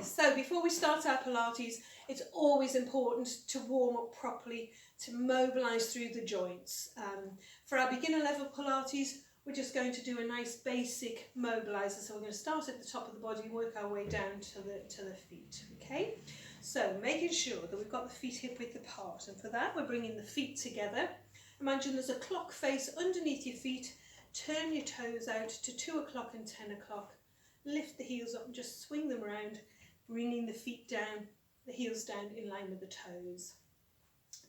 is. So before we start our Pilates, it's always important to warm up properly, to mobilise through the joints. For our beginner level Pilates, we're just going to do a nice basic mobiliser. So we're going to start at the top of the body and work our way down to the feet. Okay? So making sure that we've got the feet hip width apart, and for that we're bringing the feet together. Imagine there's a clock face underneath your feet. Turn your toes out to 2 o'clock and 10 o'clock. Lift the heels up and just swing them around, bringing the feet down, the heels down in line with the toes.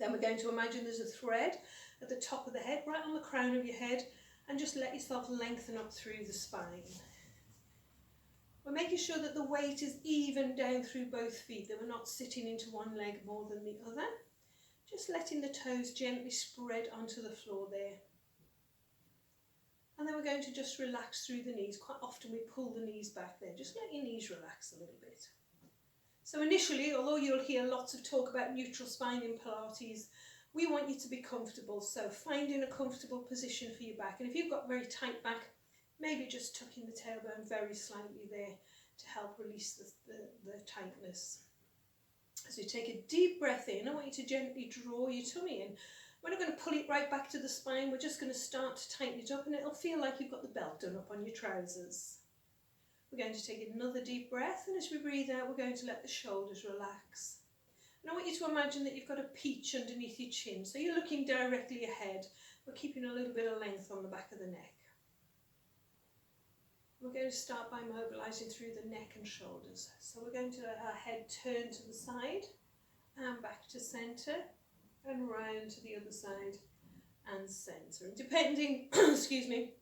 Then we're going to imagine there's a thread at the top of the head, right on the crown of your head, and just let yourself lengthen up through the spine. We're making sure that the weight is even down through both feet, that we're not sitting into one leg more than the other. Just letting the toes gently spread onto the floor there. And then we're going to just relax through the knees. Quite often we pull the knees back there. Just let your knees relax a little bit. So initially, although you'll hear lots of talk about neutral spine in Pilates, we want you to be comfortable. So finding a comfortable position for your back. And if you've got very tight back, maybe just tucking the tailbone very slightly there to help release the tightness. As you take a deep breath in, I want you to gently draw your tummy in. We're not going to pull it right back to the spine, we're just going to start to tighten it up, and it'll feel like you've got the belt done up on your trousers. We're going to take another deep breath, and as we breathe out, we're going to let the shoulders relax. And I want you to imagine that you've got a peach underneath your chin, so you're looking directly ahead. We're keeping a little bit of length on the back of the neck. We're going to start by mobilising through the neck and shoulders. So we're going to let our head turn to the side and back to centre, and round to the other side and centre. And depending, excuse me,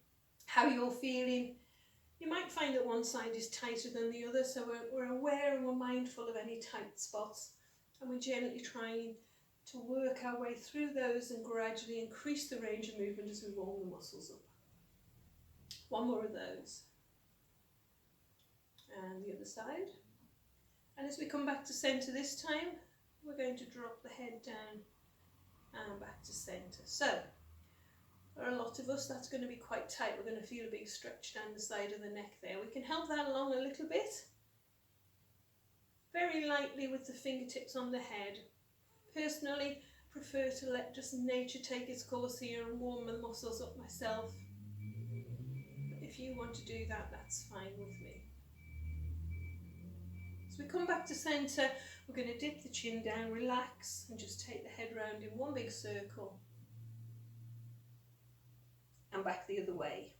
how you're feeling, you might find that one side is tighter than the other, so we're aware and we're mindful of any tight spots, and we're gently trying to work our way through those and gradually increase the range of movement as we warm the muscles up. One more of those. And the other side. And as we come back to centre this time, we're going to drop the head down and back to centre. So, for a lot of us, that's going to be quite tight. We're going to feel a big stretch down the side of the neck there. We can help that along a little bit. Very lightly with the fingertips on the head. Personally, prefer to let just nature take its course here and warm the muscles up myself. But if you want to do that, that's fine with me. As we come back to centre, we're going to dip the chin down, relax, and just take the head round in one big circle. And back the other way.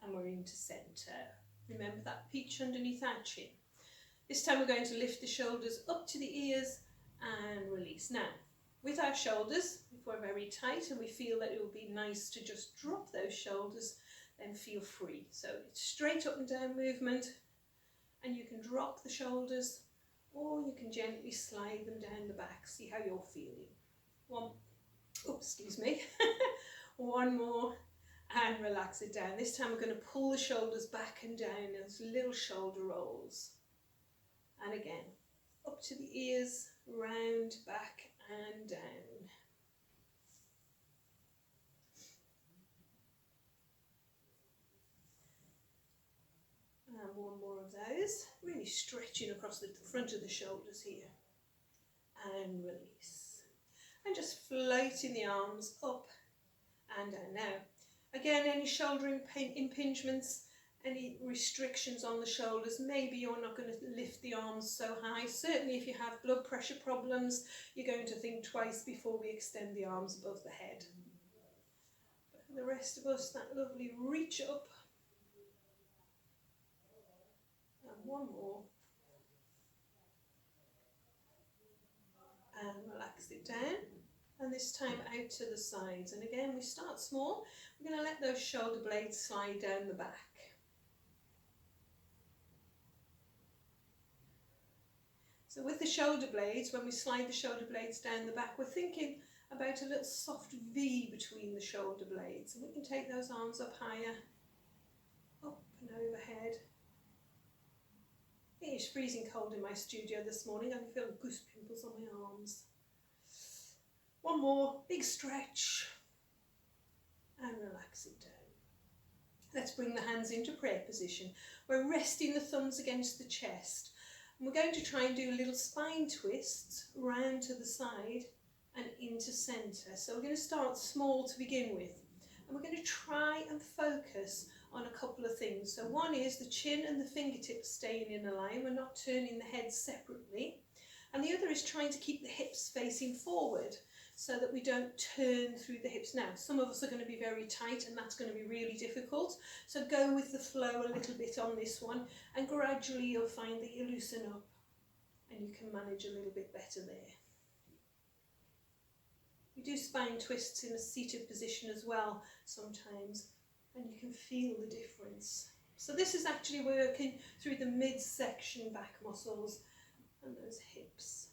And we're into centre. Remember that peach underneath our chin. This time we're going to lift the shoulders up to the ears and release. Now, with our shoulders, if we're very tight and we feel that it would be nice to just drop those shoulders, then feel free. So it's straight up and down movement, and you can drop the shoulders or you can gently slide them down the back. See how you're feeling. One more, and relax it down. This time we're going to pull the shoulders back and down as little shoulder rolls. And again, up to the ears, round, back and down. And one more of those, really stretching across the front of the shoulders here. And release. And just floating the arms up and down. Now, again, any shoulder impingements, any restrictions on the shoulders, maybe you're not going to lift the arms so high. Certainly if you have blood pressure problems, you're going to think twice before we extend the arms above the head. But for the rest of us, that lovely reach up. And one more. And relax it down. And this time out to the sides. And again, we start small. We're going to let those shoulder blades slide down the back. So with the shoulder blades, when we slide the shoulder blades down the back, we're thinking about a little soft V between the shoulder blades. And we can take those arms up higher, up and overhead. It's freezing cold in my studio this morning. I can feel goose pimples on my arms. One more, big stretch. And relax it down. Let's bring the hands into prayer position. We're resting the thumbs against the chest. And we're going to try and do little spine twists round to the side and into centre. So we're going to start small to begin with. And we're going to try and focus on a couple of things. So one is the chin and the fingertips staying in a line. We're not turning the head separately. And the other is trying to keep the hips facing forward so that we don't turn through the hips. Now, some of us are going to be very tight and that's going to be really difficult. So go with the flow a little bit on this one and gradually you'll find that you loosen up and you can manage a little bit better there. We do spine twists in a seated position as well sometimes and you can feel the difference. So this is actually working through the midsection back muscles and those hips.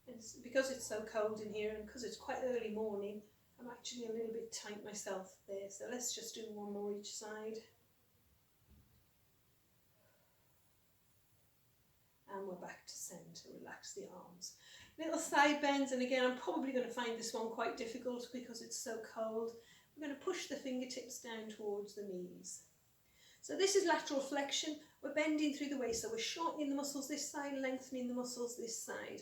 And because it's so cold in here and because it's quite early morning, I'm actually a little bit tight myself there. So let's just do one more each side. And we're back to centre. Relax the arms. Little side bends, and again I'm probably going to find this one quite difficult because it's so cold. We're going to push the fingertips down towards the knees. So this is lateral flexion. We're bending through the waist, so we're shortening the muscles this side, lengthening the muscles this side.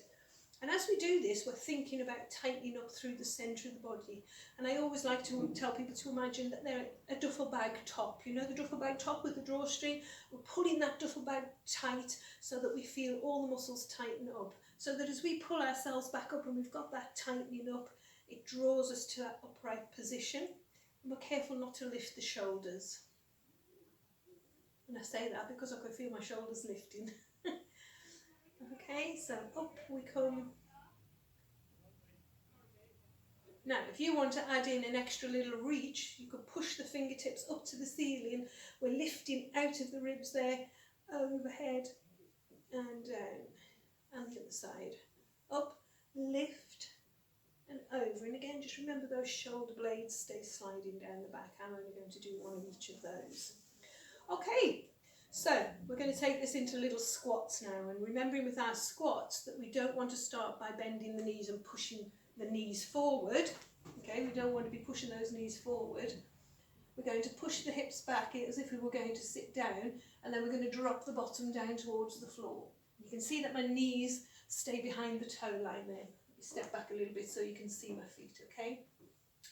And as we do this, we're thinking about tightening up through the centre of the body. And I always like to tell people to imagine that they're a duffel bag top. You know the duffel bag top with the drawstring? We're pulling that duffel bag tight so that we feel all the muscles tighten up. So that as we pull ourselves back up and we've got that tightening up, it draws us to that upright position. And we're careful not to lift the shoulders. And I say that because I can feel my shoulders lifting. Okay, so up we come. Now, if you want to add in an extra little reach, you could push the fingertips up to the ceiling. We're lifting out of the ribs there, overhead and down, and the other side. Up, lift, and over. And again, just remember those shoulder blades stay sliding down the back. I'm only going to do one of each of those. Okay. So we're going to take this into little squats now, and remembering with our squats that we don't want to start by bending the knees and pushing the knees forward. Okay, we don't want to be pushing those knees forward. We're going to push the hips back as if we were going to sit down, and then we're going to drop the bottom down towards the floor. You can see that my knees stay behind the toe line there. Step back a little bit so you can see my feet, okay?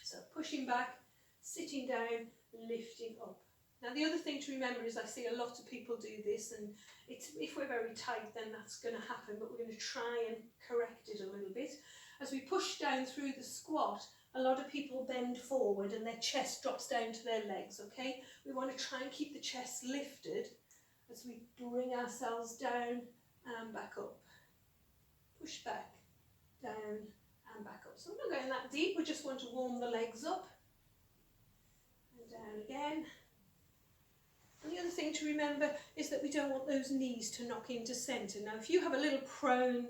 So pushing back, sitting down, lifting up. Now the other thing to remember is I see a lot of people do this, and if we're very tight then that's going to happen, but we're going to try and correct it a little bit. As we push down through the squat, a lot of people bend forward and their chest drops down to their legs, okay? We want to try and keep the chest lifted as we bring ourselves down and back up. Push back, down and back up. So we're not going that deep, we just want to warm the legs up. And down again. And the other thing to remember is that we don't want those knees to knock into centre. Now, if you have a little prone,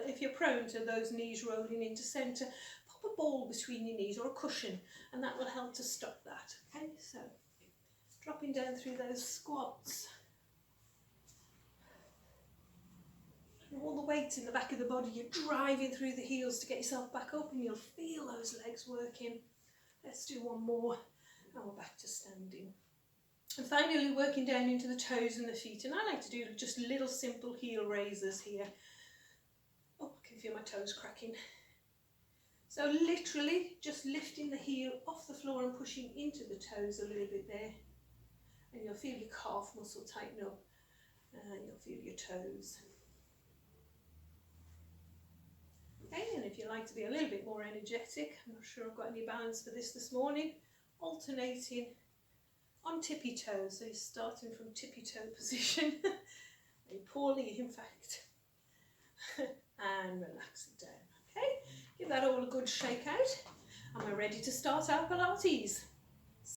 if you're prone to those knees rolling into centre, pop a ball between your knees or a cushion, and that will help to stop that. Okay, so dropping down through those squats. And all the weight in the back of the body, you're driving through the heels to get yourself back up, and you'll feel those legs working. Let's do one more, and we're back to standing. And finally working down into the toes and the feet, and I like to do just little simple heel raises here. Oh, I can feel my toes cracking. So literally just lifting the heel off the floor and pushing into the toes a little bit there, and you'll feel your calf muscle tighten up and you'll feel your toes. Okay, and if you like to be a little bit more energetic, I'm not sure I've got any balance for this morning, alternating on tippy toes, so you're starting from tippy toe position, very poorly in fact, and relax it down, okay? Give that all a good shake out, and we're ready to start our Pilates.